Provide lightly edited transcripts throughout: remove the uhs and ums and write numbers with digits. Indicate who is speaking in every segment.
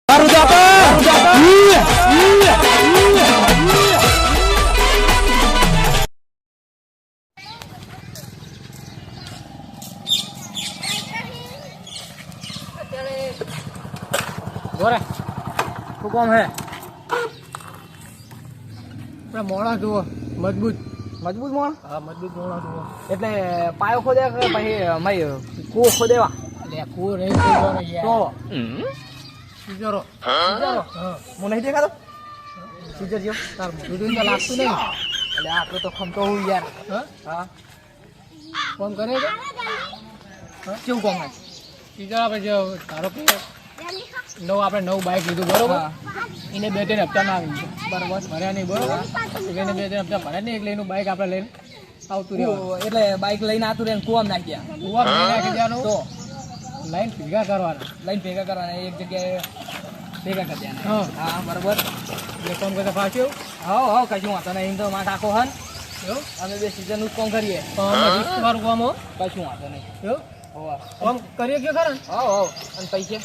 Speaker 1: બોરે શું કામ હે? મોણા જુઓ, મજબૂત મજબૂત મોણા. હા, મજબૂત મોણા જુઓ. એટલે પાયો ખોદે કે પછી કૂવો ખોદેવા? એટલે કૂવો નહીં ખોદવાનો યાર. સીજરો સીજરો હું નહીં દેખાતો સીજર જેવો તાર મોઢું તો લાગતું નહીં. એટલે આટલું તો ખમતો હું યાર. હા કોમ કરે છે કેવું કોમ હે? સીજર આપણે જે ધારો કે નવું બાઇક લીધું બરોબર, એને 2-3 હપ્તા ના આવી બરોબર ભર્યા નહીં બરોબર, એને 2-3 હપ્તા ભર્યા નહીં એટલે એનું બાઇક આપણે લઈને આવતું રહેવું. એટલે બાઇક લઈને આવતું રહે કુવામાં નાખ્યા? કુવામાં નાખી દેવાનું તો લાઈન ભેગા કરવાના એક જગ્યાએ ભેગા કરી દેવાના. હા બરોબર. એટલે કોમ કરતા પાછું હા કશું વાંધો નહીં. એમ તો માટ આખો હન એવું અમે 2 સિઝનનું કામ કરીએ મારું કામ હો કશું વાંધો નહીં એવું કામ કરીએ કે ખરા. હા અને પૈસે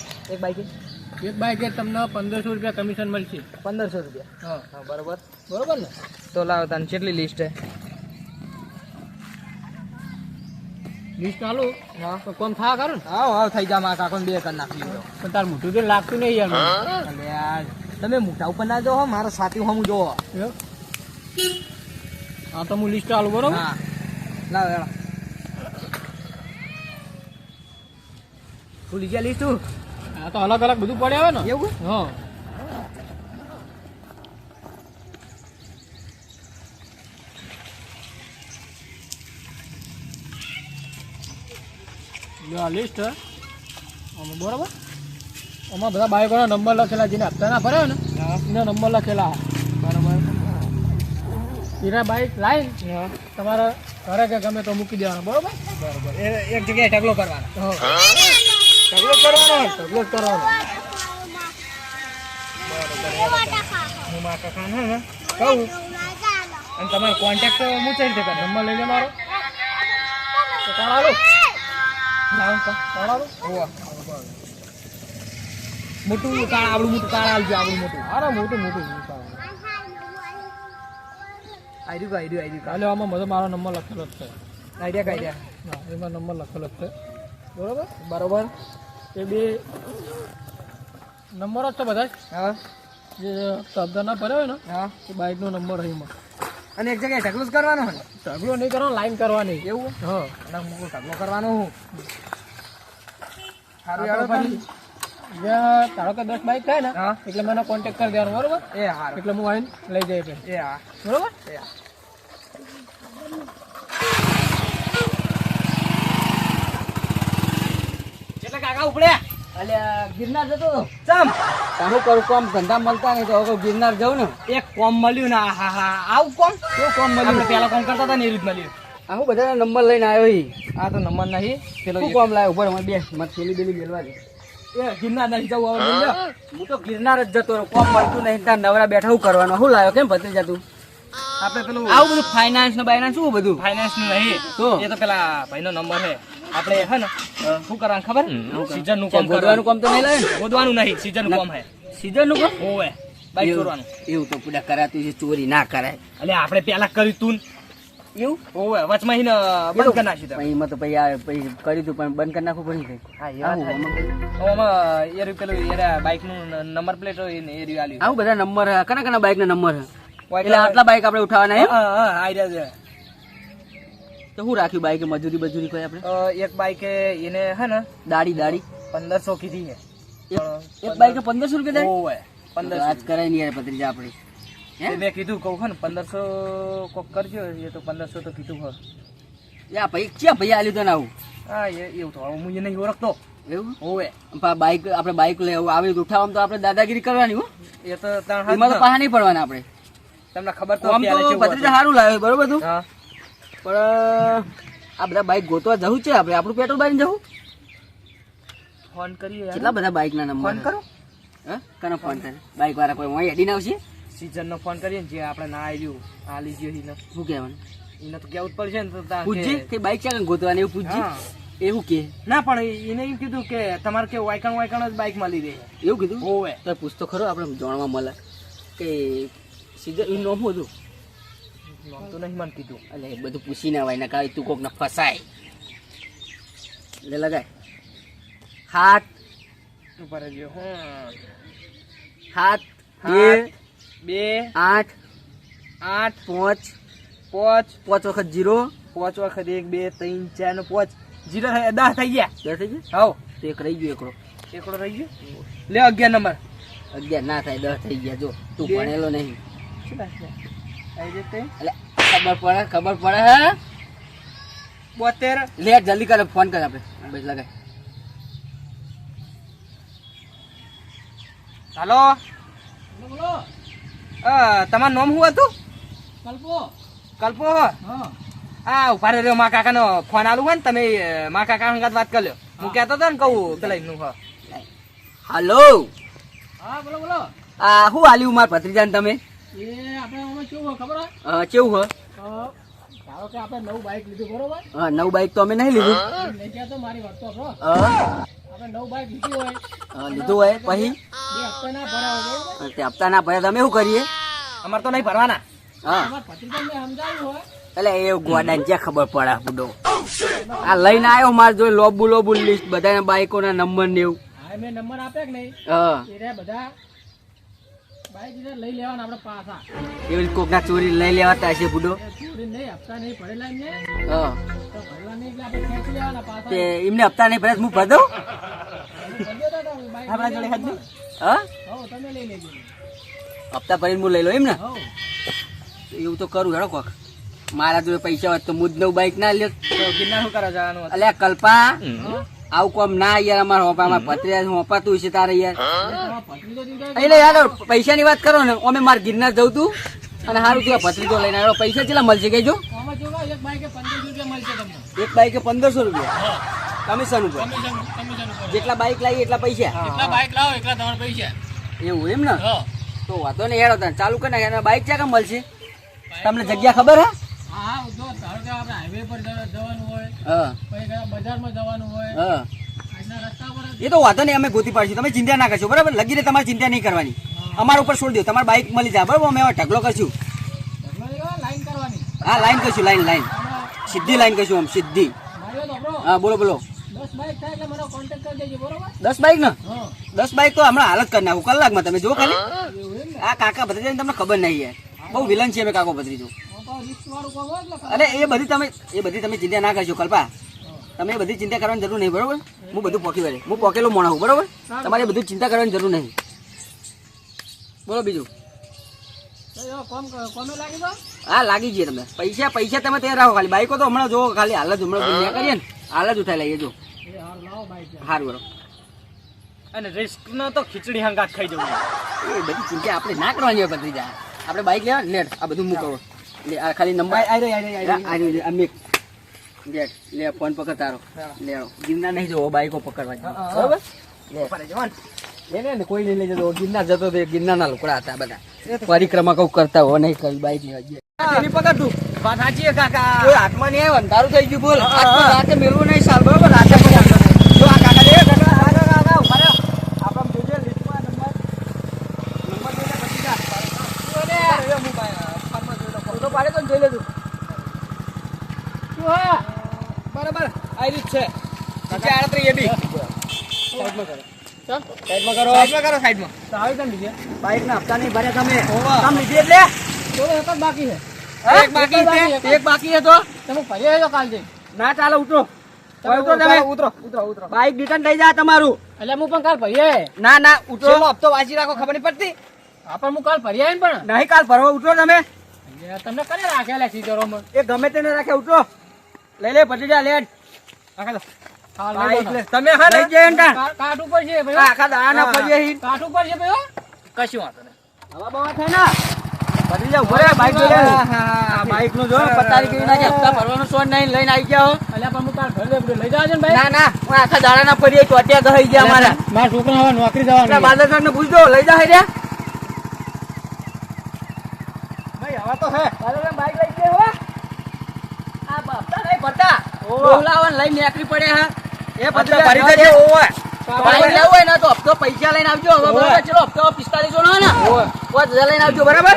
Speaker 1: એક બાઈકે તમને 1500 રૂપિયા કમિશન મળશે. 1500 રૂપિયા? હા બરોબર બરોબર ને. તો લાવો તને કેટલી લિસ્ટ છે? લિસ્ટ ચાલુ. હા તો કોમ થા કરો ને. હા થઈ જા માં કાકો 2 કરી નાખી પણ તાર મોઢું તો લાગતું નહીં યાર. અરે યાર તમે મોઢા ઉપર ના જો મારો સાથી હમ જો. હા તો હું લિસ્ટ ચાલુ બરોબર. હા લાવ યાર ભૂલી ગયા લિસ્ટ. હા તો અલગ અલગ બધું પડે આવે ને એવું. હા લિસ્ટ આમાં બરાબર. આમાં બધા બાઈકોના નંબર લખેલા, જેને હપ્તા ના ભર્યા ને એના નંબર લખેલા બરાબર. એના બાઈક લાઈન તમારે ઘરે કે ગમે તો મૂકી દેવાના બરોબર. બરોબર એક જગ્યાએ ઢગલો કરવાનો. ઢગલો કરવાનો. હું મારા કાકાને હે કહું અને તમારો કોન્ટેક્ટ હું ચડી શકે નંબર લઈ લે મારો તો કાઢાલો મોટું કાળ આવડું મોટું કાળ આવજો આવડું મોટું. અરે મોટું આઈડિયા કાલે આમાં બધો મારો નંબર લખેલો જ છે. આઈડિયા હા એમાં નંબર લખેલો જ છે બરોબર. એ 2 નંબર જ છે બધા. હા જે શબ્દ ના ભર્યો હોય ને હા એ બાઇકનો નંબર હોય એમાં. અને એક જગ્યાએ ઢગલો જ કરવાનો ને? ઢગલો નહીં કરવાનો, લાઈન કરવાની એવું. હા અને હું ઢગલો કરવાનો હું સારું યાર. પછી તારો કે 10 બાઇક થાય ને એટલે મને કોન્ટેક્ટ કરી દેવાનો બરોબર. એ હા એટલે હું આવીને લઈ જઈએ. એ હા બરોબર. એટલે કાકા ઉપડ્યા અલ્યા ગિરનાર જતો ચમ કામ કરું કામ ધંધા મળતા નહીં તો ગિરનાર જવું ને. એક કોમ મળ્યું ને. હા આવું કોમ કેવું કોમ મળ્યું? પેલા કોમ કરતા હતા ને એ રીત મળ્યું. હું બધાના નંબર લઈને આવ્યો. આ તો નંબર નહીં પેલો કોમ લાવ્યો ઉપર બે મત પેલી બેલી મેળવા દે. એ ગિરનાર નહીં જવું હવે. હું તો ગિરનાર જ જતો રહ્યો. કોમ મળતું નહીં ત્યાં નવરા બેઠા શું કરવાનું? શું લાવ્યો કેમ ભત્રી જતું? આપણે પેલું આવું બધું ફાઇનાન્સ નું બાઇનાન્સ શું બધું ફાઇનાન્સ નું નહીં તો એ તો પેલા ભાઈનો નંબર છે. આપણે હે ને શું કરવાનું ખબર? સીઝન નું કામ કરવાનું. કામ તો નહીં લાવે ગોદવાનું નહીં. સીઝન નું કામ હે. સીઝન નું કામ હોવે બાઈક ચોરવાનું. એવું તો પૂરા કરાતું છે. ચોરી ના કરાય. એટલે આપણે પેલા કર્યું તું એવું હોવે વચમાં બંધ કરી નાખ્યું. એમાં તો પછી કર્યું તું પણ બંધ કરી નાખવું પડી. હા એ પેલું બાઈક નું નંબર પ્લેટ હોય ને એ રહ્યું. આવું બધા નંબર કના બાઈક ના નંબર એટલે આટલા બાઈક આપણે ઉઠાવવાના. તો શું રાખ્યું બાઈક? મજૂરી કોઈ આપણે એક બાઈકે એને હે ને દાડી 1500 કીધી છે. એક બાઈકે 1500 રૂપિયા હોય. 1500 આજ કરાય નહીં યાર ભત્રીજા આપણી. મેં કીધું કહું ને 1500 કોક કરજો. એ તો 1500 તો કીધું હોય. યા ભાઈ ક્યાં ભાઈ આલ્યું તને આવું? હા એવું તો હું એ નહીં ઓળખતો. એવું હોવે બાઈક આપણે બાઈક લઈ આવી ઉઠાવવામાં તો આપણે દાદાગીરી કરવાની હો. એ તો એમાં તો પાહા નહીં પડવાના આપણે. તમને ખબર તો ભત્રીજા સારું લાવ્યું બરોબર તું. પણ આ બધા બાઈક ગોતવા જવું છે આપણે. આપણું પેટ્રોલ બાઈક જવું. ફોન કરીએ. કેટલા બધા બાઈક ના નંબર ફોન કરો. હા કનો ફોન કરે? બાઈક વાળા કોઈ એડી ના આવશે. સીઝન નો ફોન કરીએ જે આપણે ના આવ્યું આ લીધું એને શું કહેવાનું? એને તો કેવું જ પડશે ને. પૂછજે કે બાઈક ક્યાં ગોતવાની એવું પૂછજે.
Speaker 2: એવું કે
Speaker 1: ના પણ એને એમ કીધું કે તમારે કે વાયકણ જ બાઇક મળી રહે.
Speaker 2: એવું કીધું
Speaker 1: હોવે
Speaker 2: તો પૂછતો ખરો આપણે જાણવા મળે કે સીઝન એનું નામ હતું
Speaker 1: નામ તો નહીં મને કીધું.
Speaker 2: એટલે એ બધું પૂછી ના હોય ને કાંઈ તું કોકને ફસાય એટલે લગાય 7
Speaker 1: ઉપર જો
Speaker 2: 7
Speaker 1: 2
Speaker 2: 8
Speaker 1: 8
Speaker 2: 5
Speaker 1: 5
Speaker 2: વખત 0
Speaker 1: 5 વખત 1 2 3 4 ને 5 0 10 થઈ ગયા.
Speaker 2: 10 થઈ ગયા
Speaker 1: હવ
Speaker 2: તો એક રહી ગયો એકડો
Speaker 1: એકડો રહી ગયો. લે 11 નંબર
Speaker 2: 11 ના થાય 10 થઈ ગયા જો તું
Speaker 1: બે.
Speaker 2: ભણેલો નહીં
Speaker 1: કેટલા છે આવી જતે
Speaker 2: એટલે ખબર પડે હે
Speaker 1: 72
Speaker 2: લે જલ્દી કર ફોન કર આપણે બસ લગાય
Speaker 1: હાલો તમારું નામ શું હતું? કલ્પો હા ઉભા રહ્યો મા કાકાનો ફોન આલું હોય ને તમે મા કાકા હંગાત વાત કરી લ્યો. હું કહેતો હતો ને કહું પેલા એમનું
Speaker 2: હાલો
Speaker 1: બોલો
Speaker 2: આ શું આલ્યું માર ભત્રીજાને તમે
Speaker 1: એ આપણે આમાં કેવું ખબર
Speaker 2: કેવું હ
Speaker 1: ધારો કે આપણે નવું બાઇક લીધું બરોબર
Speaker 2: હા નવું બાઈક તો અમે નહીં લીધું
Speaker 1: લઈ ગયા તો મારી વાત તો
Speaker 2: હા
Speaker 1: આપણે નવું બાઇક લીધું હોય
Speaker 2: લીધું હોય પછી
Speaker 1: 2 હપ્તા ના ભરાવો બરોબર
Speaker 2: તે હપ્તા ના ભર્યા તમે શું કરીએ
Speaker 1: અમારે તો નહીં ભરવાના.
Speaker 2: હા
Speaker 1: અમારા ભત્રીજાને સમજાવ્યું હોય
Speaker 2: એટલે એ ગોડાને જ્યાં ખબર પડે બુડો આ લઈને આવ્યો મારે જોઈ લોબુ લિસ્ટ બધા બાઈકોના નંબર ને એવું
Speaker 1: હા મેં નંબર આપ્યા કે નહીં
Speaker 2: હા
Speaker 1: એ બધા બાઇક લઈ લેવાના આપણે પાછા
Speaker 2: એવી કોકના ચોરી લઈ લેવાતા હશે બુડો
Speaker 1: ચોરી નહીં હપ્તા નહીં ભરેલા એમને
Speaker 2: હા
Speaker 1: તો ભરેલા નહીં એટલે આપણે ખેંચી લેવાના પાછા.
Speaker 2: તે એમને હપ્તા નહીં ભર્યા તો હું ભર દઉં
Speaker 1: આપણા જોડે હાથ નહીં.
Speaker 2: હા
Speaker 1: હો તમે લઈ લેજો.
Speaker 2: હપ્તા ભરીને હું લઈ લો એમ ને
Speaker 1: હો
Speaker 2: એવું તો કરું હેડો કોક મારા જોડે પૈસા હોય તો મુજ નવું બાઈક ના લે
Speaker 1: તો ગિરનાર શું કરવા જવાનું હતું?
Speaker 2: અલ્યા કલ્પા આવું કોમ ના યાર અમારા હોપામાં ભત્રીજા હોપાતું છે તારે યાર
Speaker 1: તમારો ભત્રીજો દીધો
Speaker 2: એટલે યાર પૈસાની વાત કરો ને અમે મારે ગિરનાર જવું તું અને સારું થયું ભત્રીજો લઈને આવ્યો પૈસા કેટલા મળશે કહેજો
Speaker 1: આમાં જો એક બાઈકે 1500 રૂપિયા મળશે તમને.
Speaker 2: એક બાઈકે 1500 રૂપિયા કમિશન ઉપર
Speaker 1: કમિશન ઉપર.
Speaker 2: જેટલા બાઈક લાવી એટલા પૈસા
Speaker 1: એટલા બાઈક લાવો એટલા તમારા પૈસા.
Speaker 2: એવું એમ ને
Speaker 1: હા
Speaker 2: તો વાંધો નહીં હેડો તને ચાલુ કરી નાખે બાઈક ક્યાં કામ મળશે તમને જગ્યા ખબર હે
Speaker 1: હા જો ધારો કે આપણે હાઈવે પર જવાનું હોય
Speaker 2: હા
Speaker 1: પછી કયા બજારમાં જવાનું હોય
Speaker 2: હા
Speaker 1: આજના રસ્તા પર
Speaker 2: એ તો વાંધો નહીં અમે ગોતી પાડશું તમે ચિંતા ના કરશો બરાબર લગીને તમારે ચિંતા નહીં કરવાની અમારા ઉપર છોડી દો તમારે બાઈક મળી જાય બરાબર અમે એમાં ઢગલો કરશું
Speaker 1: લાઈન કરવાની.
Speaker 2: હા લાઈન કરશું લાઈન સીધી લાઈન કરશું આમ સીધી
Speaker 1: માર્યો તો બ્રો
Speaker 2: હા બોલો
Speaker 1: 10 બાઈક થાય એટલે મને કોન્ટેક્ટ કરી દેજો બરોબર.
Speaker 2: 10 બાઈક ને
Speaker 1: હા
Speaker 2: 10 બાઈક તો હમણાં હાલત કરી નાખું કલાકમાં તમે જો ખાલી
Speaker 1: એવું એમ ને.
Speaker 2: આ કાકા ભત્રીજાને તમને ખબર નહીં યાર બહુ વિલન છે અમે કાકો ભત્રીજો
Speaker 1: રિસ્ક વાળું કામ હોય એટલે
Speaker 2: અરે એ બધી તમે ચિંતા ના કરશો કલ્પા તમે એ બધી ચિંતા કરવાની જરૂર નહીં બરોબર હું બધું પોકી વળે હું પોકેલો મોણા હું બરોબર તમારે એ બધું ચિંતા કરવાની જરૂર નહીં બોલો બીજું
Speaker 1: કોમે લાગી દો.
Speaker 2: હા લાગી જઈએ તમે પૈસા તમે તૈયાર રાખો ખાલી બાઈકો તો હમણાં જો ખાલી હાલ જ હમણાં કરીએ ને હાલ જ ઉઠાઈ લઈએ જો
Speaker 1: એ હાર લાવો બાઈક.
Speaker 2: સારું બરો
Speaker 1: અને રિસ્ક નો તો ખીચડી હંગાત ખાઈ જવું.
Speaker 2: એ બધી ચિંતા આપણે ના કરવાની હોય ભત્રીજા આપણે બાઈક લેવા લેટ આ બધું હું કરું લે આ ખાલી નંબર અમે લે ફોન પકડ તારો લે ગિરનાર નહીં જવો બાઈકો પકડવા બરોબર લે કોઈ નહીં લઈ જતો ગિરનાર જતો તો ગિરનાર ના લોકડા હતા બધા પરિક્રમા કઉ કરતા હો નહીં કરી બાઈક લેવા જઈએ પકડ તું
Speaker 1: વાત સાચી છે કાકા.
Speaker 2: કોઈ હાથમાં નહીં આવ્યો તારું થઈ ગયું બોલ રાતે મેળવું નહીં સાલ બરોબર રાતે જો આ કાકા લે કાકા ઉભા રહ્યો આપણે જોજે લિસ્ટમાં નંબર જોઈને પછી જા ફોટો પાડે તો જોઈ લેજો
Speaker 1: બરાબર આ રીત છે.
Speaker 2: નીચે 38 એ બી સાઈડમાં કરો
Speaker 1: સાઈડમાં તો આવી કેમ લીધે?
Speaker 2: બાઈક ના હપ્તા નહીં ભર્યા તમે
Speaker 1: ઓવા.
Speaker 2: કામ લીધી એટલે
Speaker 1: તો એક જ બાકી છે.
Speaker 2: એક બાકી છે એક બાકી છે તો
Speaker 1: તમે ફરી આવ્યો કાલ જઈ.
Speaker 2: ના ચાલો ઉતરો ઉતરો તમે
Speaker 1: ઉતરો
Speaker 2: બાઈક રિટર્ન થઈ જાય તમારું
Speaker 1: એટલે હું પણ કાલ ફરી આવ્યો.
Speaker 2: ના ના ઉતરો
Speaker 1: ચલો,
Speaker 2: હપ્તો વાંચી રાખો ખબર નહીં પડતી
Speaker 1: હા પણ હું કાલ ફરી આવ્યો ને પણ
Speaker 2: નહીં કાલ ભરવા ઉતરો તમે
Speaker 1: એટલે તમને કરે રાખેલા સીધરોમાં.
Speaker 2: એ ગમે તેને રાખે ઉતરો લઈ લે પછી જા લેટ
Speaker 1: રાખે દો. હા, લઈ
Speaker 2: બાઈક
Speaker 1: દો.
Speaker 2: લે તમે હા લઈ જઈએ ને
Speaker 1: કાઠ ઉપર છે ભાઈ.
Speaker 2: આખા દાણા ફરીએ હી
Speaker 1: કાઠ ઉપર છે ભાઈ. કશું વાંધો નહીં.
Speaker 2: હવા બવા થાય ને પછી જા ઉભો રે બાઈક જોઈ લે બાઈક નું જો પતારી કેવી નાખે હપ્તા ભરવાનો સોન નહીં લઈને આવી ગયા હો
Speaker 1: અલ્યા પણ હું કાલ ઘરે બધું લઈ જાજો ને ભાઈ.
Speaker 2: ના ના હું આખા દાડા ના ફરીએ ચોટ્યા ગઈ ગયા અમારા
Speaker 1: મારા છોકરા હવે નોકરી જવાનું.
Speaker 2: બાદરગઢ ને પૂછ દો લઈ જા હેડ્યા
Speaker 1: ભાઈ હવે તો હે
Speaker 2: બાદરગઢ બાઈક લઈ ગયા હો આ હપ્તા નહીં ભરતા બોલાવન લઈને નીકળી પડે હા એ
Speaker 1: ભરી
Speaker 2: ભત્રીજા
Speaker 1: દેજે ઓવે
Speaker 2: બાઈક લેવું હોય ને તો હપ્તો પૈસા લઈને આવજો હવે બરાબર ચલો હપ્તો 4500 નો ને 5000 લઈને આવજો બરાબર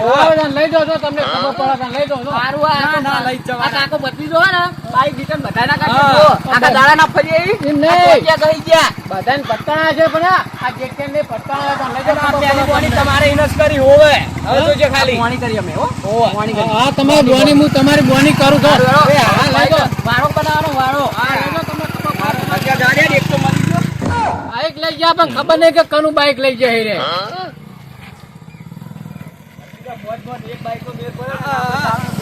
Speaker 1: લઈ દો તો તમને ખબર પડે લઈ દો
Speaker 2: સારું આ
Speaker 1: ના લઈ
Speaker 2: આ
Speaker 1: જવાના
Speaker 2: કાકો ભત્રીજો હે ને બાઈક રિટર્ન બધાના કાઢજો આખા દાડા ના ફરી આવી
Speaker 1: એમ નહીં.
Speaker 2: ક્યાં ગઈ ગયા
Speaker 1: બધાને પટ્ટા છે પણ આ જેકેન ને પટ્ટા લઈ
Speaker 2: આ પહેલી
Speaker 1: જવા
Speaker 2: બોની
Speaker 1: તમારે ઇનસ કરી હોવે હવે તો જે ખાલી
Speaker 2: મોણી કરી અમે હો મોણી કરી
Speaker 1: હા તમારી બોની હું તમારી બોની કરું છું
Speaker 2: હા લઈ દો વાળો બનાવવાનો વાળો અત્યારે દાડિયા 100 મળી ગયો
Speaker 1: બાઈક લઈ ગયા પણ ખબર નહીં કે કનું બાઈક લઈ જાય રે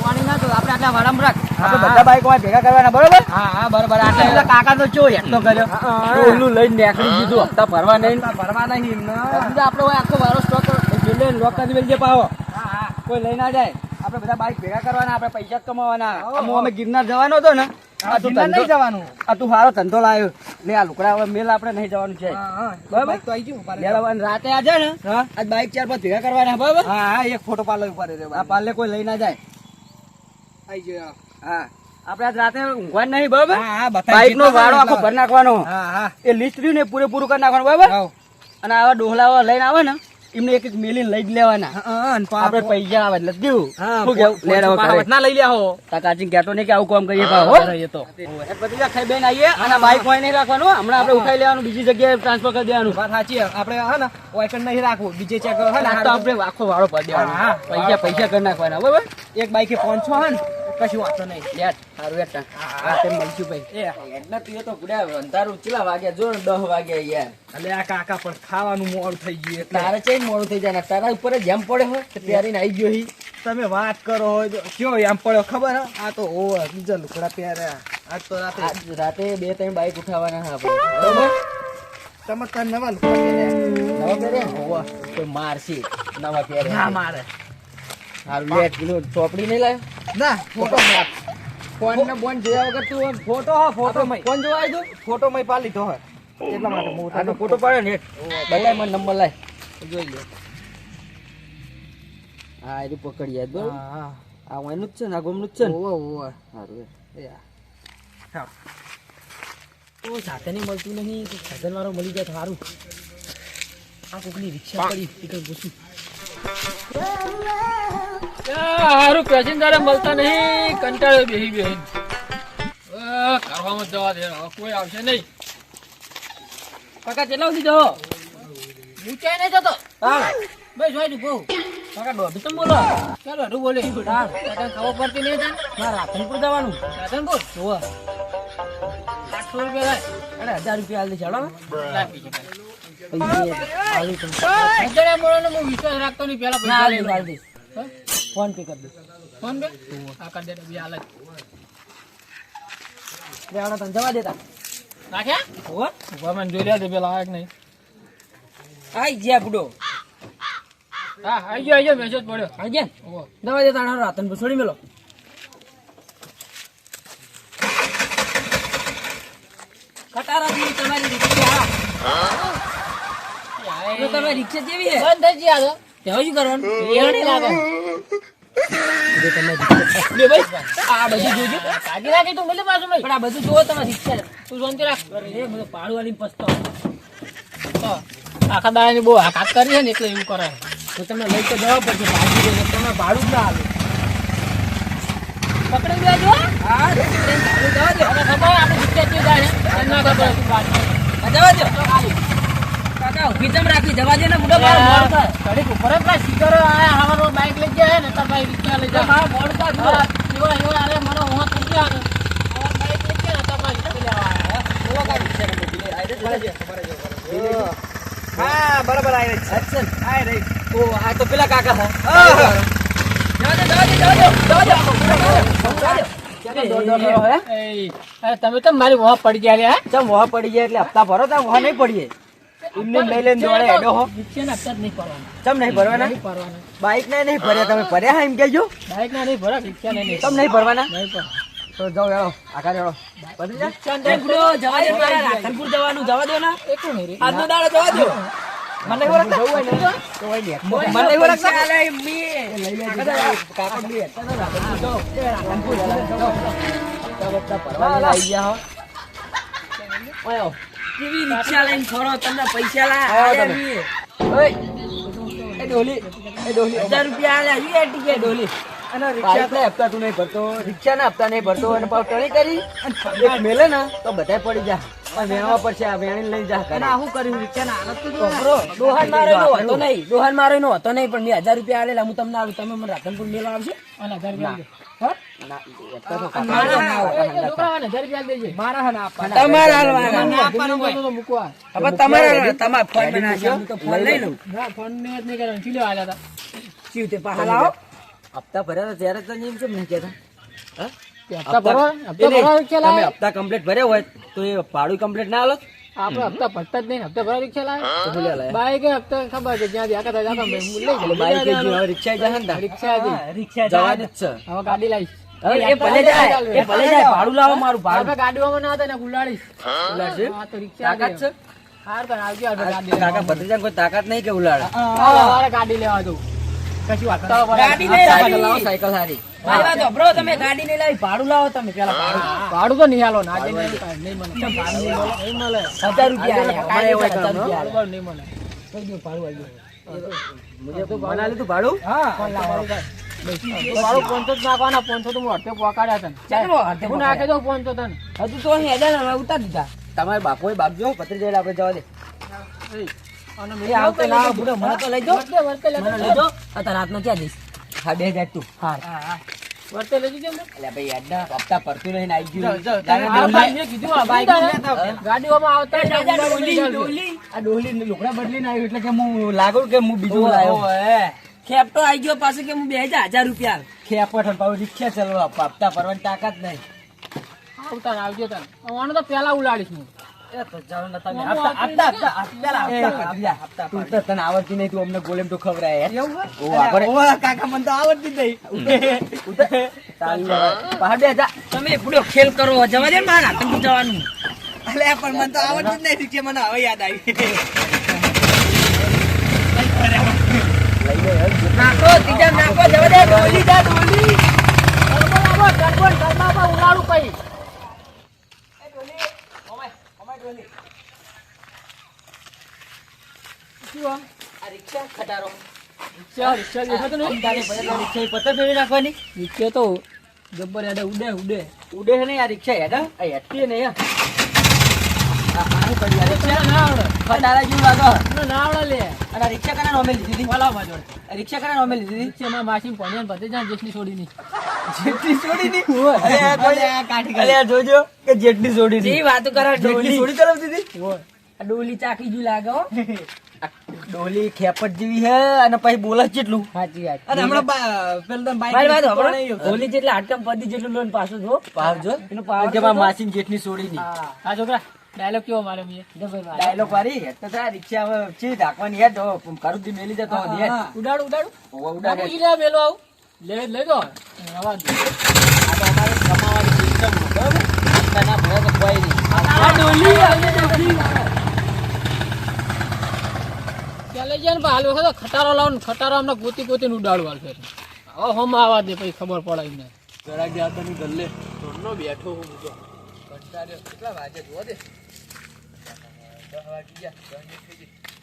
Speaker 2: મોણી ના તો આપણે આટલા વાળામાં રાખ આપણે બધા બાઈકો ભેગા કરવાના બરોબર
Speaker 1: હા બરોબર
Speaker 2: આટલા પેલા કાકા તો ચો હેઠો કર્યો ઓલું લઈને નીકળી દીધું હપ્તા ભરવા નહીં
Speaker 1: ભરવા નહીં
Speaker 2: આપણે હોય આખો વાળો સ્ટોક લોક કરી મેલજે પાવો કોઈ લઈ ના જાય આપણે બધા બાઈક ભેગા કરવાના આપણે પૈસા જ કમાવાના અમે ગિરનાર જવાનો હતો ને આ તું
Speaker 1: નહીં
Speaker 2: ધંધો
Speaker 1: જવાનું
Speaker 2: આ તું સારો ધંધો લાવ્યો લે આ લુકડા હવે મેલ આપણે નહીં જવાનું છે બરાબર
Speaker 1: તો આવી ગયું
Speaker 2: લેવાનું રાતે આજે ને આજ બાઈક 4-5 ભેગા કરવાના બરાબર
Speaker 1: હા એક ફોટો પાર્લર ઉપર
Speaker 2: આ પાલે કોઈ લઈ ના જાય
Speaker 1: આવી ગયો
Speaker 2: હા આપણે આજ રાતે ઊંઘવાનું નહીં બરાબર
Speaker 1: હા
Speaker 2: બાઈક નો વાળો આખો ભરી નાખવાનો
Speaker 1: હા
Speaker 2: એ લિસ્ટ રહ્યું ને પૂરેપૂરું કરી નાખવાનું બરાબર
Speaker 1: હા
Speaker 2: અને આવા ડોહલાવા લઈને આવે ને એમને એક એક મેલીને લઈ જ લેવાના આપણે પૈસા આવે એટલે દેવું શું કેવું લેરાવો કરે
Speaker 1: ના લઈ લ્યા હો
Speaker 2: કાકાજી કહેતો નહીં કે આવું કામ કરીએ પાહો
Speaker 1: એ તો
Speaker 2: એ બધી ખાઈ બેન આવીએ અને બાઈક હોય નહીં રાખવાનું હમણાં આપણે ઉઠાઈ લેવાનું બીજી જગ્યાએ ટ્રાન્સફર કરી દેવાનું
Speaker 1: વાત સાચી આપણે હે ને વાઈકન નહીં રાખવું બીજે ચેક હે ને
Speaker 2: આ તો આપણે આખો વાળો પડી દેવાનો
Speaker 1: હા.
Speaker 2: પૈસા કરી નાખવાના બરાબર
Speaker 1: એક બાઈકે 500 હે ને કશું વાંધો નહીં
Speaker 2: લેટ સારું લેટ હા તેમ મળશું ભાઈ એટલે તું એ તો ગુડા અંધારું ચેલા વાગ્યા જો 10 વાગ્યા યાર
Speaker 1: અલે આ કાકા પણ ખાવાનું મોડું થઈ ગયું એટલે
Speaker 2: તારે ચેન મોડું થઈ જાય ને તારા ઉપર જેમ પડે હોય તો પહેરીને આવી ગયો હી
Speaker 1: તમે વાત કરો હોય તો કયો એમ પડ્યો ખબર હે આ તો ઓ બીજા લુકડા પહેર્યા આજ તો રાતે
Speaker 2: આજ રાતે 2-3 બાઈક ઉઠાવવાના હા આપણે બરોબર
Speaker 1: તમે તાર નવા લુકડા પહેર્યા
Speaker 2: નવા પહેર્યા હોવા કોઈ મારશે નવા પહેર્યા
Speaker 1: ના મારે
Speaker 2: હારું લેટ પેલું ચોપડી નહીં લાવ્યો
Speaker 1: ના ફોટો
Speaker 2: ફોન ને બોન જોયા વગર તું ફોટો હા ફોટો ફોન જોવા આવ્યો
Speaker 1: ફોટો મય પાલી લીધો હોય એટલા માટે હું
Speaker 2: આ તો ફોટો પાડે ને બતાય મને નંબર લાય જોઈ લે હા એ પકડી યાદ બરોબર
Speaker 1: હા
Speaker 2: આ એનું જ છે ને આ ગોમનું જ છે ને
Speaker 1: ઓવો ઓવો
Speaker 2: સારું
Speaker 1: તો સાથે નહીં મળતું નહીં તો સાધન વાળો મળી જાય તો સારું આ કોકની રિક્ષા પડી ટિકિટ પૂછું સારું પેસેન્જર મળતા નહીં કંટાળો બેહી બેહી કરવામાં જવા દે કોઈ આવશે નહીં
Speaker 2: કાકા કેટલા સુધી જવો
Speaker 1: ઊંચાઈ નહીં જતો
Speaker 2: હા
Speaker 1: બસ હોય બહુ
Speaker 2: કાકા દોઢ તો બોલો
Speaker 1: ચાલો અડું બોલે
Speaker 2: હા
Speaker 1: તને ખબર પડતી નહીં તને
Speaker 2: મારા રાધનપુર જવાનું
Speaker 1: રાધનપુર
Speaker 2: હોવા
Speaker 1: 800 રૂપિયા લાય
Speaker 2: અરે 1000 રૂપિયા હાલ દે ચાલો
Speaker 1: લાય પૈસા હું વિશ્વાસ રાખતો નહીં પેલા પૈસા લઈ
Speaker 2: હાલ દે ફોન પે કરી દે
Speaker 1: ફોન પે આ કર દે બી હાલ
Speaker 2: રેવાના તને જવા દેતા
Speaker 1: નાખ્યા
Speaker 2: હોવા
Speaker 1: ઉભા મને જોઈ લે દે પેલા આયા કે નહીં
Speaker 2: આઈ જ્યા ગુડો
Speaker 1: હા આઈ ગયો મેસેજ પડ્યો
Speaker 2: આઈ ગયા
Speaker 1: ઓહો
Speaker 2: દવા દેતા આનો રાધનપુર છોડી મેલો કટારાથી તમારી રિક્ષા તો તમારી રિક્ષા જેવી હે
Speaker 1: બંધ થઈ ગયા તો
Speaker 2: તેમાં શું કરવાનું
Speaker 1: એવડી લાગે
Speaker 2: લે ભાઈ આ બધું જોજો
Speaker 1: કાઢી રાખી તું મને પાછું
Speaker 2: પણ આ બધું જોવો તમારી રિક્ષા
Speaker 1: તું શાંતિ રાખ
Speaker 2: એ મને પાડું વાળી પસ્તો
Speaker 1: તો આખા દાડાની બહુ હાથ કરી છે ને એટલે એવું કરે
Speaker 2: હું તમને લઈ તો જવા પડશે ભાગી જઈને તમે ભાડું જ ના આવે
Speaker 1: પકડી દેજો
Speaker 2: હા ભાડું જવા દો
Speaker 1: અને ખબર આપણે રિક્ષા થી જાય ને ના ખબર તું બાજુ
Speaker 2: જવા દો કાકા ઉભી તમ રાખી જવા દે ને બુડો મારો મોડ થાય
Speaker 1: ઘડીક ઉપર જ પેલા સ્ટીકરો આયા હવાનો બાઈક લઈ ગયા ને તાર ભાઈ રિક્ષા લઈ જા
Speaker 2: મારો મોડ થાય
Speaker 1: એવા એવા અરે મને હું થઈ ગયા ને આવા બાઈક લઈ ગયા ને તાર ભાઈ રિક્ષા લેવા આયા
Speaker 2: બોલો કાકા રિક્ષા ને મોકલી આઈ રે
Speaker 1: હા બરાબર આવી રહી
Speaker 2: અચ્છા
Speaker 1: આવી રહી
Speaker 2: ઓ આ તો પેલા કાકા હા જવા દે
Speaker 1: તમે તો મારી વહા પડી ગયા રે
Speaker 2: ચમ વહા પડી જાય એટલે હપ્તા ભરો તા વહા નહીં પડીએ એમને લઈ લઈને દોડે હેડો હો
Speaker 1: રિક્ષા ને હપ્તા જ નહીં ભરવાના
Speaker 2: ચમ નહીં ભરવાના
Speaker 1: નહીં ભરવાના
Speaker 2: બાઈક ને નહીં ભર્યા તમે ભર્યા હા એમ કહેજો
Speaker 1: બાઈક ના નહીં ભરા રિક્ષા ને નહીં
Speaker 2: ચમ નહીં ભરવાના
Speaker 1: નહીં પણ
Speaker 2: તો જાઓ હેડો આખા હેડો બધી જા
Speaker 1: રિક્ષા ને
Speaker 2: જવા દે મારા રાધનપુર જવાનું જવા દો ના
Speaker 1: એક નહીં રે
Speaker 2: આજનો દાડો જવા દો મને એવું રાખતા જવું હોય ને તો હોય ને મને એવું રાખતા ચાલે મી લઈ લેજો કાકા મી રાધનપુર જાઓ રાધનપુર જાઓ હપ્તા ભરવાના આવી ગયા હો. ઓય
Speaker 3: કેવી રિક્ષા લઈને ફરો તમને પૈસા
Speaker 2: આવો તમે. ઓય એ ડોલી
Speaker 3: 1000 રૂપિયા આલ્યા છે ટિકિટ
Speaker 2: ડોલી અને રિક્ષા હપ્તા તું નહીં ભરતો, રિક્ષાના હપ્તા નહીં ભરતો અને પાછો ટણી કરી અને એક મેલે ને તો બધાય પડી જા. પણ વેણવા પડશે, આ વેણી લઈ જા કરે.
Speaker 1: શું કર્યું રિક્ષાના હાલત તો જો.
Speaker 3: બરો દોહાન મારો નો હતો નહીં, દોહાન મારો નો હતો નહીં, પણ મેં 1000 રૂપિયા આલેલા. હું તમને આલું, તમે મને રાધનપુર મેળવા આવશે.
Speaker 1: અને 1000 રૂપિયા દે.
Speaker 2: ના, હપ્તા તો કાકા
Speaker 3: મારા
Speaker 2: ના
Speaker 3: ના
Speaker 2: આવે.
Speaker 1: છોકરાઓને 1000 રૂપિયા દેજે. મારા હા ના આપવાના.
Speaker 3: તમારે આલવાના.
Speaker 1: ના આપવાનું હોય તો મૂકવા.
Speaker 3: હવે તમારે તમારે ફોન બનાવજો, હું તો ફોન લઈ લઉં.
Speaker 1: ના ફોન ને જ નહીં કરવાનું. ચીલો આલ્યા હતા.
Speaker 3: ચીવ તે પાછા લાવો.
Speaker 2: હપ્તા ભર્યા હતા ત્યારે તો એમ કેમ નહીં કહેતા? હા?
Speaker 1: તે હપ્તા ભરવા રિક્ષા
Speaker 2: તમે
Speaker 1: લાવે.
Speaker 2: હપ્તા કમ્પ્લીટ ભર્યો હોય તો એ ભાડું કમ્પ્લીટ ના આલો
Speaker 1: આપણે હપ્તા ભરતા જ નહીં. હપ્તા ભરવા રિક્ષા લાવે.
Speaker 2: તો ભૂલ્યા લાયા.
Speaker 1: બાઈક હપ્તા ખબર છે જ્યાં આખા થાય આખા લઈ
Speaker 2: એટલે બાઈક એ જો હવે રિક્ષા જશે ને તાર.
Speaker 1: રિક્ષા હતી.
Speaker 3: રિક્ષા
Speaker 2: જવાની જ છે.
Speaker 1: હવે ગાડી લાવીશ.
Speaker 3: એ ભલે જાય, એ ભલે જાય. ભાડું લાવો મારું ભાડું.
Speaker 1: આપણે ગાડીઓમાં ના હતા ને ગુલાડીશ.
Speaker 2: ઉલાડશે?
Speaker 1: હા તો રિક્ષા
Speaker 2: તાકાત છે?
Speaker 1: હાર તો આવજો આપણે ગાડી
Speaker 2: કાકા ભત્રીજાને કોઈ તાકાત નહીં કે ઉલાડે?
Speaker 1: લેવા. ગાડી લેવા દઉં. કશું વાત નહીં.
Speaker 3: ગાડી લઈ
Speaker 2: સાયકલ લાવો,
Speaker 3: લાવી.
Speaker 2: સાયકલ હારી.
Speaker 3: મારી વાત સાંભળો, તમે ગાડી નહીં લાવી, ભાડું લાવો તમે પેલા ભાડું.
Speaker 1: ભાડું તો નહીં હાલો. ના નહીં મળે. નહીં મળે.
Speaker 3: 1000 રૂપિયા આલ્યા.
Speaker 2: અમારે એવું
Speaker 3: કાંઈ 1000
Speaker 2: કામ,
Speaker 3: રૂપિયા આલ્યા.
Speaker 1: નહીં મળે. કોઈ દિવસ ભાડું આવી ગયું.
Speaker 2: મને લીધું ભાડું?
Speaker 1: હા ભાડું 500 જ નાખવાના. 500 તો હું અડધે પોકાડ્યા તને.
Speaker 3: ચાલો, અડધે
Speaker 1: હું નાખી દઉં 500 તને.
Speaker 3: હજુ તો હેડે ને હવે ઉતાર દીધા.
Speaker 2: તમારે બાપોએ બાપજો ભત્રીજા આપણે જવા દે.
Speaker 1: અને
Speaker 3: એ આવતો લાવો, બુડો, મને તો લઈ જાઓ.
Speaker 1: વર્તે
Speaker 3: મને લઈ જાઓ. અત્યારે રાતનો ક્યાં જઈશ?
Speaker 2: હા 2000 તું.
Speaker 1: વર્તે લઈ જજો ને.
Speaker 2: અલ્યા ભાઈ યાર હપ્તા ભરતું નહીં ને આવી ગયું.
Speaker 1: આ બાઈક મેં કીધું આ બાઈક ગાડીઓમાં આવતા જ ના
Speaker 3: ડોલી,
Speaker 1: ચાલશે.
Speaker 3: ડોલી.
Speaker 2: આ ડોલી લુગડા બદલીને આવ્યું એટલે કે હું લાગુ કે હું બીજું લાવ્યો.
Speaker 3: ખેપટો આઈ ગયો પાછો કે હું 1000 રૂપિયા આલ.
Speaker 2: ખેપટ અને પાછું રિક્ષા ચલાવવા હપ્તા ભરવાની તાકાત નહીં.
Speaker 1: આવતા ને આવજો તને. આને તો પેલા ઉલાડીશ હું.
Speaker 2: એ તો ચાલો ને તમે તું તો તને આવડતી નહીં, તું અમને ગોલેમ તો ખવડાય યાર. કાકા મને તો આવડતી જ નહીં. પહાડ જા.
Speaker 3: તમે બુડો ખેલ કરો, જવા દે ને મારા રાતનપુર જવાનું.
Speaker 2: અલ્યા પણ મને તો આવડતી જ નહીં રિક્ષા, મને હવે યાદ આવી.
Speaker 3: નાખો, ત્રીજા નાખો, જવા દે. ડોલી જા, ડોલી.
Speaker 1: ઉલાડું કઈ શું આ?
Speaker 2: આ રિક્ષા ખટારો.
Speaker 1: રિક્ષા દેખાતો નહીં?
Speaker 2: રિક્ષા પત્તર ફેરવી નાખવાની.
Speaker 1: રિક્ષા તો જબ્બર હેડે ઉડે ઉડે.
Speaker 2: ઉડે છે નહીં આ રિક્ષા હેડા, આ હેઠતી નહીં આ. આ શું કરી આ રિક્ષા?
Speaker 1: રિક્ષા ના આવડે.
Speaker 2: ખટારા જેવું લાગે.
Speaker 1: ના આવડે લે.
Speaker 2: અને આ રિક્ષા કના નોમે લીધી હતી?
Speaker 1: વાલા માં જોડે.
Speaker 2: આ રિક્ષા કના નોમે લીધી હતી?
Speaker 1: રિક્ષામાં માસી ભણ્યા ને ભત્રીજા ને જેટલી છોડી નહીં.
Speaker 2: જેટલી છોડી ની. અલ્યા જોજો કે જેટલી છોડી ની.
Speaker 3: જે વાતો કરે
Speaker 2: જેટલી
Speaker 3: ડોલી.
Speaker 2: છોડી તરફ દીધી.
Speaker 3: આ ડોલી ચાકી જેવું લાગે હો.
Speaker 2: ડોલી ખેપટ જેવી હે અને પછી બોલે જેટલું.
Speaker 3: સાચી વાત.
Speaker 2: અને હમણાં પેલું
Speaker 3: મારી વાત સાંભળો. ડોલી જેટલા હાડકમ પડી જેટલું લોન પાછું જો.
Speaker 2: પાવજો
Speaker 3: એનો પાવર
Speaker 2: કે મારા માસી જેટલી છોડી ની.
Speaker 1: હા છોકરા ડાયલોગ કેવો મારે મેં
Speaker 2: ડાયલોગ વાળી હેઠ તો રિક્ષા હવે છે ઢાંકવાની હેઠ કરું મેલી જતો હેઠ.
Speaker 1: ઉડાડું ઉડાડું
Speaker 2: ઉડાડે.
Speaker 1: ઈ લે મેલો આવું લઈ દો આવા દો.
Speaker 2: આ તો અમારે કમાવાની સિસ્ટમ બરાબર. ના ભરે તો કોઈ નહીં.
Speaker 1: આ ડોલી આવે ડોલી ચાલે જાય ને હાલ વખત ખટારો લાવો ને ખટારો અમને ગોતી ગોતીને ઉડાડું હાલ ફેર. હવે હમ આવા દે પછી ખબર પડે એમને.
Speaker 2: જરા ગયા તને ગલ્લે
Speaker 1: નો બેઠો હું તો
Speaker 2: કેટલા વાગે જોવા દે. 10 વાગી ગયા.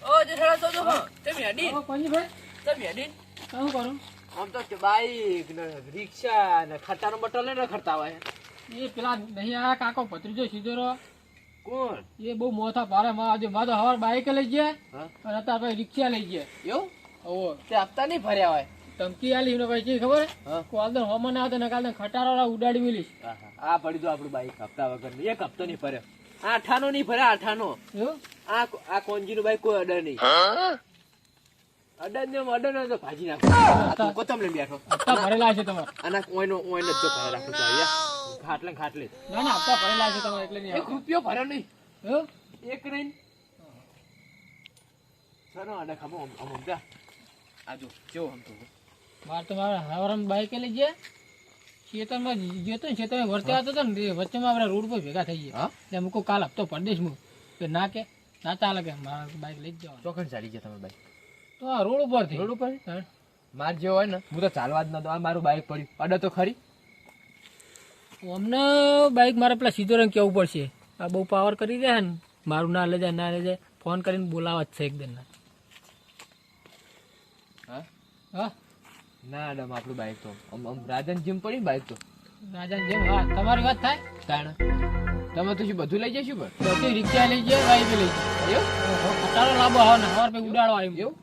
Speaker 3: ઓ જે થોડા સોજો હો. તમે હેડી.
Speaker 1: કોની ભાઈ
Speaker 3: તમે હેડી.
Speaker 1: શું કરું
Speaker 2: આમ તો બાઈક ને રિક્ષા ને ખટાનો બટલ ને રખડતા હોય.
Speaker 1: એ પેલા નહીં આયા કાકો ભત્રીજો સીધો રહો.
Speaker 2: કોણ?
Speaker 1: એ બહુ મોથા ભારે માં આજે મારે હવાર બાઈક લઈ ગયા
Speaker 2: હા?
Speaker 1: અને અત્યારે ભાઈ રિક્ષા લઈ ગયા.
Speaker 2: એવું?
Speaker 1: ઓહો
Speaker 2: તે હપ્તા નહીં ભર્યા હોય.
Speaker 1: ધમકી આલી એનો ભાઈ છે ખબર
Speaker 2: હા?
Speaker 1: કોલદન હોમન આવે ને કાલે ખટારો ઉડાડી મેલીશ.
Speaker 2: આ પડી દો આપણું બાઈક હપ્તા વગર એક હપ્તો નહીં ભર્યો. આ 8 નહીં ભર્યા 8
Speaker 1: એવું
Speaker 2: આ કોંજી નું બાઈક કોઈ અડર નહીં. અડર ને અડર ને તો ભાજી નાખો. કોતમ લઈને બેઠો
Speaker 1: હપ્તા ભરેલા છે તમારે.
Speaker 2: અને ઓયનો ઓયનો જ જો ભરે રાખો તો અહીંયા ખાટલે ખાટલે
Speaker 1: ના ના હપ્તા ભરેલા છે તમારે એટલે નહીં
Speaker 2: એક રૂપિયો ભર્યો નહીં.
Speaker 1: એવું
Speaker 2: એક નહીં. સરો અડર ખમો આમ જા. આજો જો હમ તો
Speaker 1: મારે તો મારા હવારમાં બાઈક લઈ ગયા ખેતરમાં જતો ને ખેતરમાં વર્તે આવતો હતો ને વચ્ચેમાં આપણે રોડ પર ભેગા થઈ ગયા. એટલે મૂકો કાલ હપ્તો ભરી દઈશ હું કે ના કે ના ચાલે કે મારા બાઈક લઈ જ જવાનું.
Speaker 2: ચોકન ચાલી ગયા તમે બાઈક
Speaker 1: તો આ રોડ ઉપરથી
Speaker 2: રોડ ઉપર માર જેવો હોય ને હું તો ચાલવા જ નતો. આ મારું બાઈક પડ્યું અડર તો ખરી.
Speaker 3: અમને બાઈક મારે પેલા સીધો રંગ કેવું પડશે. આ બહુ પાવર કરી દે ને, મારું ના લઈ જાય ના લઈ જાય, ફોન કરીને બોલાવા જ છે એકદમ. હા
Speaker 1: ના મેડમ આપણું બાઈક તો રાજન જીમ પડી બાઈક તો
Speaker 3: રાજા જેમ. હા તમારી વાત થાય
Speaker 1: તાણ તમે તો શું બધું લઈ જઈશું પણ
Speaker 3: બધી રિક્ષા લઈ જાય, બાઈક લઈ જાય. ખટારો લાંબો આવે ને સવાર પછી ઉડાડો આવ્યું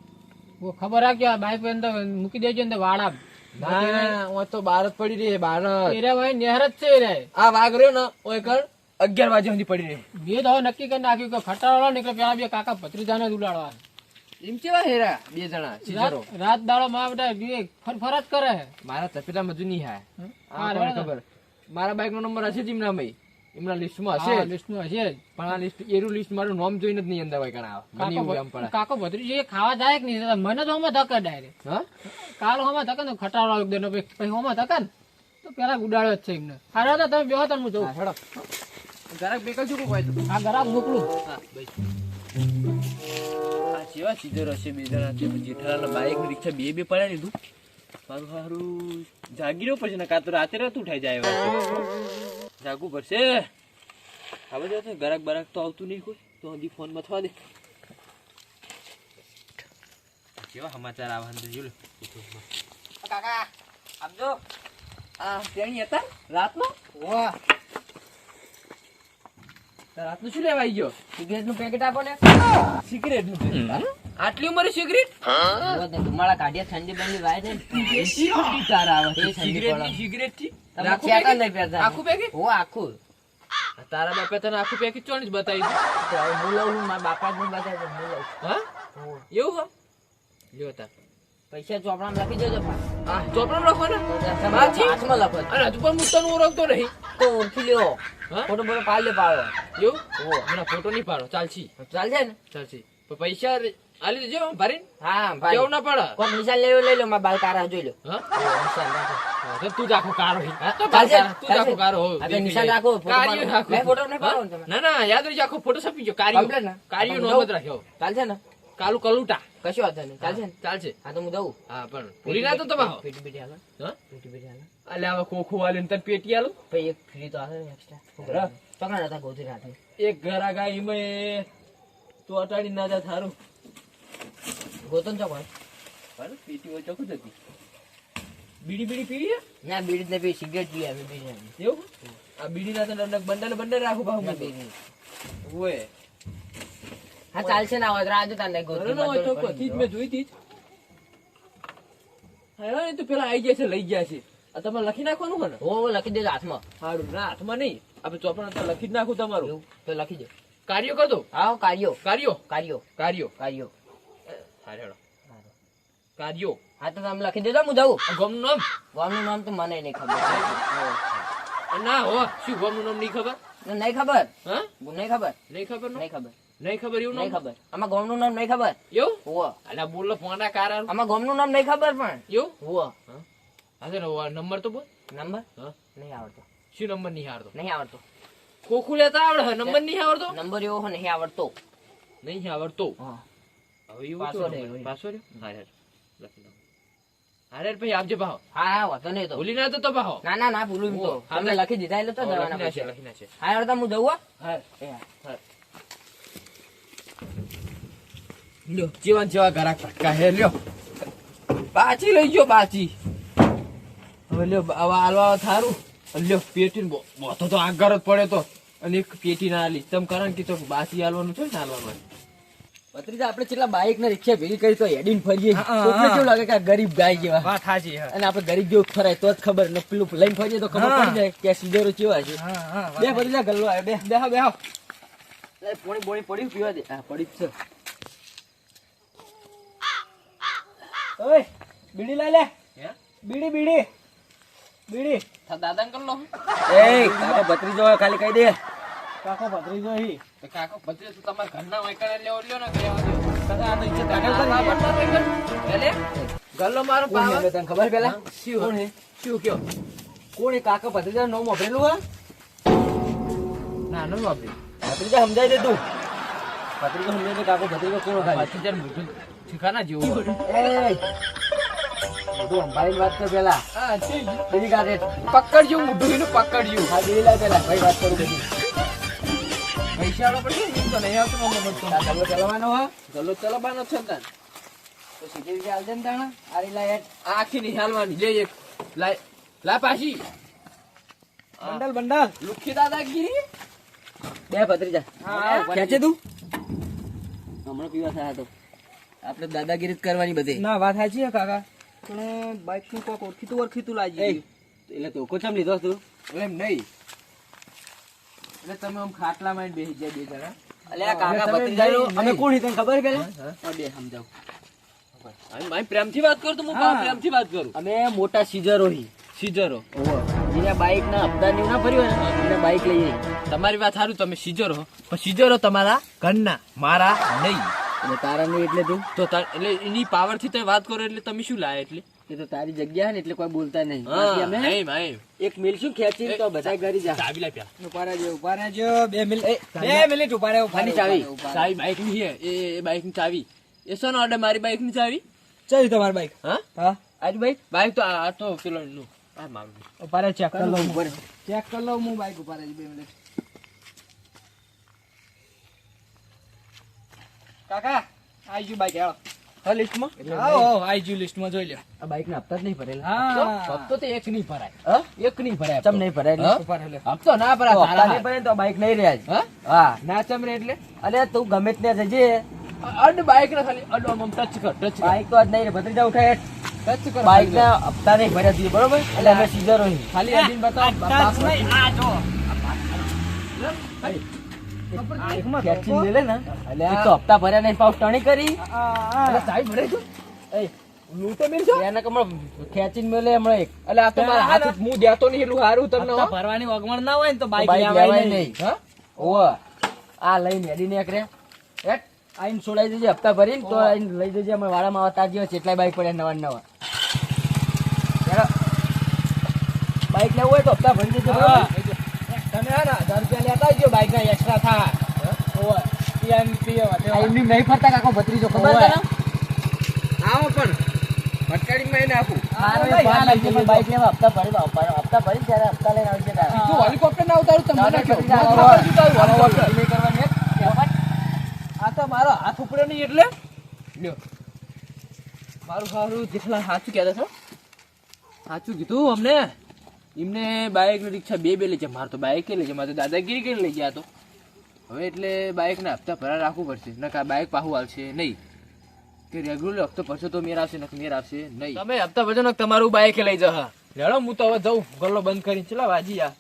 Speaker 3: એવું ખબર રાખ્યો. આ બાઈક તો મૂકી દેજો ને વાડા
Speaker 1: ના તો બાર જ પડી રહી બાર
Speaker 3: એરા ભાઈ નેહર જ છે રે.
Speaker 1: આ વાઘ રહ્યો ને ઓય કર 11 વાગ્યા સુધી પડી રહી.
Speaker 3: બે તો હવે નક્કી કરી નાખ્યું કે ખટારો નીકળે પેલા બે કાકા ભત્રીજાને જ ઉડાડવા.
Speaker 1: એમ કેવા હેરા બે જણા સીધરો
Speaker 3: રાત દાડો માં બેટા ફરફર જ કરે.
Speaker 1: મારા તપેલા મજૂર નહીં હા ખબર. મારા બાઈક નો નંબર હશે જ એમના ભાઈ એમના લિસ્ટમાં હશે
Speaker 3: લિસ્ટમાં હશે જ.
Speaker 1: પણ આ લિસ્ટ એરું લિસ્ટ મારું નામ જોઈને જ નહીં અંદર હોય કણા મને એવું એમ પડે.
Speaker 3: કાકો ભત્રીજો ખાવા જાય કે નહીં મને તો હમણાં ધકે ડાયરેક્ટ.
Speaker 1: હા
Speaker 3: કાલ હમણાં ધકે ને ખટારો આવી દે પછી હમણાં ધકે ને તો પેલા ઉડાડ્યો જ છે એમને. હારા હતા તમે બેહો તમે જોઉં
Speaker 1: હેડો જરાક બેકલ છું કોઈ તો
Speaker 3: આ ગરાક મોકલું.
Speaker 1: હા ભાઈ આ સેવા સીધો રહેશે બે જણા છે જેઠાલાલ બાઈક રિક્ષા બે પડ્યા લીધું મારું સારું જાગી રહ્યો પછી ને કાં તો રાતે રાત ઉઠાઈ જાય જાગવું પડશે. હવે જો ગરાક બરાક તો આવતું નહીં કોઈ તો હજી ફોન માં થવા દે કેવા સમાચાર આવવા જોઈ લો.
Speaker 2: કાકા આપજો. આ તેણી હતા રાતનો
Speaker 3: વાહ
Speaker 1: રાતનું શું લેવા આવી ગયો?
Speaker 2: સિગરેટ નું પેકેટ આપો ને.
Speaker 1: સિગરેટ નું આટલી ઉંમરે સિગરેટ
Speaker 2: ધુમાડા કાઢ્યા ઠંડી બંડી વાય છે
Speaker 1: તારા આવે
Speaker 2: એ ઠંડી પડે.
Speaker 1: સિગરેટ થી
Speaker 2: તમે ચેકા નહીં પહેરતા.
Speaker 1: આખું પેકેટ
Speaker 2: ઓ આખું
Speaker 1: તારા બાપે તને આખું પેકેટ ચોણ જ બતાવી દીધું.
Speaker 2: તો હવે હું લઉં છું, મારા બાપા જ નહીં બતાવે તો હું લઉં.
Speaker 1: હા એવું હા લ્યો તાર
Speaker 2: પૈસા ચોપડામાં લખી દેજો
Speaker 1: આ ચોપડા લખવાના
Speaker 2: હાથમાં લખો
Speaker 1: અને હજુ પણ હું તને ઓળખતો નહીં
Speaker 2: તો ઓળખી લ્યો.
Speaker 1: હા
Speaker 2: ફોટો બોટો પાડ લે પાડો
Speaker 1: એવું મને ફોટો નહીં પાડો ચાલશી
Speaker 2: ચાલશે ને.
Speaker 1: ચાલશી પણ પૈસા આલી દેજો ભરીને
Speaker 2: હા ભાઈ
Speaker 1: કેવું ના પડે.
Speaker 2: કોક નિશાન લેવો લઈ લો, મારા બાલ કારા જોઈ લો.
Speaker 1: હા
Speaker 2: નિશાન રાખો.
Speaker 1: તો તું જ આખો કારો હી. તો
Speaker 2: ચાલશે,
Speaker 1: તું જ આખો કારો હો.
Speaker 2: આ તો નિશાન રાખો, ફોટો
Speaker 1: કાર્યો
Speaker 2: પાડો.
Speaker 1: રાખો.
Speaker 2: મેં ફોટો નહીં પાડો ને તમે.
Speaker 1: ના ના યાદ રહેજો આખો ફોટો છપી ગયો
Speaker 2: Complete
Speaker 1: કાર્યો
Speaker 2: ને?
Speaker 1: કાર્યો
Speaker 2: હું
Speaker 1: નો
Speaker 2: જાઉં?
Speaker 1: જ રાખ્યો
Speaker 2: ચાલશે ને.
Speaker 1: કાલુ કલુટા
Speaker 2: કશું વાંધો નહીં. ચાલશે ને.
Speaker 1: ચાલશે
Speaker 2: હા તો હું દઉં.
Speaker 1: હા પણ ભૂલી ના તો તમારો
Speaker 2: પેટી પેટી હાલો.
Speaker 1: હા
Speaker 2: પેટી પેટી હાલો.
Speaker 1: અલે હવે ખોખો વાલીને તને પેટી આલું
Speaker 2: પછી એક ફ્રી તો આવે ને એક્સ્ટ્રા. પકડ હતા ગોતી રાતે.
Speaker 1: એક ઘર આગા ઈમે તો અટાડી ના જા થારું
Speaker 2: ગોતો ને ચોકડ.
Speaker 1: પણ પેટી હોય ચોખ્ખું જ હતી. બીડી બીડી પીવી હે?
Speaker 2: ના બીડી ને પી સિગરેટ પી આવે બીડી ને.
Speaker 1: એવું આ બીડી ના તો દંડક બંડલ રાખું ભાવ
Speaker 2: ના
Speaker 1: મને
Speaker 2: બીડી.
Speaker 1: ઓય
Speaker 2: હા ચાલશે ના હોય રાજો તાને ગોતી.
Speaker 1: અરે ના ચોખ્ખો થી જ મેં જોઈ તી જ હા એ તો પેલા આઈ ગયા છે લઈ ગયા છે આ તમે લખી નાખવાનું હે ને
Speaker 2: હો લખી દેજો હાથમાં.
Speaker 1: સારું ના હાથમાં નહીં આપણે ચોપડા તો લખી જ નાખું તમારું
Speaker 2: એવું તો લખી દો.
Speaker 1: કાર્યો કર દો
Speaker 2: આવો કાર્યો
Speaker 1: કાર્યો
Speaker 2: કાર્યો
Speaker 1: કાર્યો
Speaker 2: કાર્યો.
Speaker 1: હા હેડો કાર્યો
Speaker 2: હા તો તમે લખી દેજો, હું જાઉં.
Speaker 1: આ ગમનું નામ
Speaker 2: ગામનું નામ તો મને નહીં ખબર.
Speaker 1: ના હો શું ગમનું નામ નહીં ખબર
Speaker 2: નહીં ખબર.
Speaker 1: હા
Speaker 2: નહીં ખબર.
Speaker 1: નહીં ખબર નો
Speaker 2: નહીં ખબર.
Speaker 1: નહીં ખબર એવું
Speaker 2: નહીં
Speaker 1: નામ
Speaker 2: ખબર. આમાં ગામનું નામ નહીં ખબર.
Speaker 1: એવું
Speaker 2: હોવ.
Speaker 1: અલા બોલો ફોના કારણ
Speaker 2: આમાં ગામનું નામ નહીં ખબર પણ.
Speaker 1: એવું
Speaker 2: હોવ.
Speaker 1: હા છે ને નંબર તો બોલ
Speaker 2: નંબર
Speaker 1: હા
Speaker 2: નહીં આવડતો.
Speaker 1: શું નંબર નહીં આવડતો
Speaker 2: નહીં આવડતો.
Speaker 1: ખોખું લેતા આવડે હે નંબર નહીં આવડતો
Speaker 2: નંબર એવો હોય નહીં આવડતો.
Speaker 1: નહીં આવડતો
Speaker 2: હા.
Speaker 1: હવે એવું
Speaker 2: પાછો
Speaker 1: તો
Speaker 2: રહ્યો.
Speaker 1: પાછો રહ્યો હા હેડ લખી દો હા હેડ ભાઈ આપજે ભાવ
Speaker 2: હા હા વાંધો નહીં તો.
Speaker 1: ભૂલી ના તો ભાવ
Speaker 2: ના ના ના ભૂલું એમ તો.
Speaker 1: હા,
Speaker 2: તમે લખી દીધા એટલે તો દવાના
Speaker 1: લખી
Speaker 2: પૈસા.
Speaker 1: નાખે
Speaker 2: હા આવડતા હું જવું હો.
Speaker 1: હા
Speaker 2: એ હા.
Speaker 1: લ્યો જેવા જેવા ઘરાક પટકા હે લ્યો બાચી લઈ ગયો બાચી હવે લ્યો હવે હાલવા થારું લ્યો પેટી બોતો તો આગળ જ પડે તો અને એક પેટી ના આલી તમ કારણ કે તો બાચી હાલવાનું છે ને હાલવાનું
Speaker 2: ભત્રીજા આપણે કેટલા બાઈક ને રિક્ષા ભેગી કરી તો હેડીને ફરીએ. કોકને કેવું લાગે કે આ ગરીબ ગાય જેવા.
Speaker 1: વાત સાચી
Speaker 2: અને આપણે ગરીબ જેવું ફરાય તો જ ખબર ને પેલું લઈને ફરીએ તો ખબર પડી જાય કે આ સીધેરો કેવા છે. બે ભત્રીજા ગલ્લો આવે બે બેહો બેહો. પોણી બોણી પડ્યું પીવા દે. હા પડી જ છે. ઓય બીડી લઈ લે.
Speaker 1: હે
Speaker 2: બીડી બીડી બીડી.
Speaker 1: દાદા કર લો
Speaker 2: એ કાકો ભત્રીજો ખાલી કહી દે. કાકો ભત્રીજો હી.
Speaker 1: તો કાકો બદલે તો તમારા ઘરના વૈકણે લેવો લ્યો ને કયા દાદા આ તો ઈચ્છા દાખલ કરી ગલ્લો મારો
Speaker 2: કોણ
Speaker 1: પાવ
Speaker 2: હે તને ખબર પેલા?
Speaker 1: શું
Speaker 2: કોણ હે?
Speaker 1: શું કયો
Speaker 2: કોણ હે? કાકા ભત્રીજા નો મોભરેલું હે?
Speaker 1: ના નો બાપી
Speaker 2: ભત્રીજા સમજાઈ દે તું. ભત્રીજો સમજાઈ દે કાકો ભત્રીજો કોણ ખાલી.
Speaker 1: પાછી જર મોઢું ઠીકાના જેવું
Speaker 2: એ બધું અંભાઈ વાત કર પેલા
Speaker 3: હા ઠીક છે.
Speaker 2: બીજી કાઢે
Speaker 3: પકડજો મોઢું એનું પકડજો.
Speaker 2: હા બીજી લાવ પેલા ભાઈ વાત કરું બધી
Speaker 3: પૈસા વાળો પડશે એમ તો નહીં આવતો મામા બધો.
Speaker 2: આ ગલ્લો ચલાવવાનો હા
Speaker 3: ગલ્લો ચલાવવાનો છે તાન.
Speaker 2: તો સીધી રીતે હાલ દે ને તાણા આ રીલા હેઠ
Speaker 3: આ આખી નહીં હાલવાની લે એક લાય લા પાછી
Speaker 1: બંડલ બંડલ
Speaker 3: લુખી દાદાગીરી.
Speaker 2: બે ભત્રીજા
Speaker 3: હા,
Speaker 2: ખેંચે તું હમણાં પીવા થયા તો આપણે દાદાગીરી જ કરવાની બધી
Speaker 1: ના વાત સાચી છે કાકા પણ બાઈક નું કોક ઓળખીતું લાગી ગયું.
Speaker 2: એટલે તો કોચમ લીધો તું
Speaker 3: એમ નહીં એટલે તમે આમ ખાટલામાં બેસી જાય બે જણા.
Speaker 2: અલ્યા કાકા
Speaker 1: તમે
Speaker 2: ભત્રીજા
Speaker 1: નહીં,
Speaker 2: અમે કોણ તને ખબર પેલા
Speaker 3: હા.
Speaker 2: બે સમજાવ
Speaker 3: ભાઈ પ્રેમથી વાત કરું તો હું
Speaker 1: હા.
Speaker 3: પ્રેમથી વાત કરું.
Speaker 2: અમે મોટા સીઝરો હી
Speaker 3: સીઝરો
Speaker 2: જેને બાઈક ના હપ્તા ની ના ભર્યું હોય ને એને બાઈક લઈ આવી.
Speaker 3: તમારી વાત સારું તમે સીઝરો હો પણ સીઝરો તમારા ઘરના મારા નહીં.
Speaker 2: એટલે તારા નહીં એટલે તું
Speaker 3: તો એટલે એની પાવર થી તમે વાત કરો એટલે તમે શું લાયા એટલે
Speaker 2: એ તો તારી જગ્યા ને એટલે કોઈ બોલતા નહીં
Speaker 3: હા,
Speaker 2: બાકી અમે
Speaker 3: એમ, એમ.
Speaker 2: એક મિલશું ખેંચીને તો બધા ઘરી જા
Speaker 3: ચાવી લાય પ્યા.
Speaker 1: ઉભા રહેજો 2 મિનિટ ઉભા રહે
Speaker 2: ખાલી ચાવી.
Speaker 3: ચાવી બાઈક ની છે એ બાઈક ની ચાવી એ શોનો ઓર્ડર મારી બાઈક ની ચાવી
Speaker 1: ચાલ તમારી બાઈક
Speaker 3: હા
Speaker 1: હા
Speaker 2: આજુ ભાઈ
Speaker 3: બાઈક તો આ તો પેલો નું આ મારું
Speaker 1: ઉભા રહે ચેક કરી લઉં
Speaker 2: ઉપર
Speaker 1: ચેક કરી લઉં હું બાઈક ઉભા રહે 2 મિનિટ કાકા આઈ ગયું બાઈક હેળો
Speaker 3: હા લિસ્ટમાં
Speaker 1: આવો આઈ ગયું લિસ્ટમાં જોઈ લ્યો
Speaker 2: આ બાઈક ના હપ્તા જ નહીં ભરેલા
Speaker 1: હા
Speaker 3: હપ્તો તો એક નહીં ભરાય
Speaker 2: હા?
Speaker 3: એક નહીં ભરાય
Speaker 2: ચમ નહીં ભરાય એટલે?
Speaker 3: હા?
Speaker 1: ઉભા રહે લે.
Speaker 3: હપ્તો ના
Speaker 2: તો
Speaker 3: ભરાય
Speaker 2: હપ્તા
Speaker 3: તારા
Speaker 2: નહીં ભરે ને તો બાઈક નહીં રહ્યા જ.
Speaker 3: હા
Speaker 2: હા
Speaker 3: ના ચમરે એટલે
Speaker 2: અલે તું ગમે ત્યાં જજે
Speaker 3: અડ બાઈક ના ખાલી અડ આમ ટચ કર ટચ કર
Speaker 2: બાઈક તો આજ નહીં રે ભત્રીજા ઉઠાય
Speaker 3: ટચ કર
Speaker 2: બાઈક ના હપ્તા નહીં ભર્યા દીધું બરોબર એટલે અમે સીઝર હોય
Speaker 3: ખાલી અડીને બતાવ
Speaker 1: ટચ નહીં, આ જો
Speaker 2: ખેંચીને લે ને એક તો હપ્તા ભર્યા નહીં પાછું ટણી કરી
Speaker 3: અરે ચાવી ભરાય તું
Speaker 2: એ
Speaker 3: લૂંટો મેલ છો
Speaker 2: એને કમળો ખેંચીને મેલે હમણાં એક
Speaker 3: એટલે આ તો મારા હાથ હું દેતો નહીં એટલું સારું તમને હો.
Speaker 1: ભરવાની વગવણ ના હોય ને તો બાઈક
Speaker 2: બાઈક
Speaker 1: લેવાય
Speaker 2: લેવાય
Speaker 1: નહીં
Speaker 2: નહીં
Speaker 3: હા
Speaker 2: ઓવ આ લઈને હેડી નીકળે હેટ આઈને છોડાઈ દેજે હપ્તા ભરીને તો આઈને લઈ જજે અમે વાડામાં આવતા જેવા કેટલાય બાઈક પડ્યા નવા નવા બાઈક લેવું હોય તો હપ્તા ભરી દેજો
Speaker 1: હા.
Speaker 2: બરાબર?
Speaker 1: તમે હે ને 1000 રૂપિયા લેતા આવજો બાઈક ના એક્સ્ટ્રા થા ઓય પીએમપી
Speaker 2: આ એમની નહીં ફરતા કાકો ભત્રીજો ખબર છે ને
Speaker 3: આવો પણ ભટકાડીમાં એને આપું
Speaker 2: બાઈક લેવા હપ્તા ભરી હપ્તા ભરી ત્યારે હપ્તા લઈને આવી જતા
Speaker 3: તું હેલિકોપ્ટર ના ઉતારું તમને
Speaker 2: ના,
Speaker 3: નાખ્યો.
Speaker 2: ના,
Speaker 3: મને
Speaker 2: ના,
Speaker 3: ખબર છે તારું હેલિકોપ્ટર.
Speaker 2: નહીં કરવાની એક.
Speaker 3: આ તો મારો હાથ ઉપડે નહીં એટલે લ્યો મારું સારું જેટલા સાચું કહેતા છો સાચું કીધું અમને એમને બાઇક ની રિક્ષા બે લઈ જાય મારે તો બાઇક લઈ જાય મારે તો દાદાગીરી કરીને લઈ ગયા તો હવે એટલે બાઇક ના હપ્તા ભરા રાખવું પડશે નકા બાઇક પાછું આવશે નહીં કે રેગ્યુલર હપ્તો ભરશો તો મેર આવશે નકા મેર આવશે નહીં તમે હપ્તા ભરજો ને તમારું બાઇક લઈ જાઓ લેડો હું તો હવે જાઉં ગલ્લો બંધ કરીને ચલા વાજી યા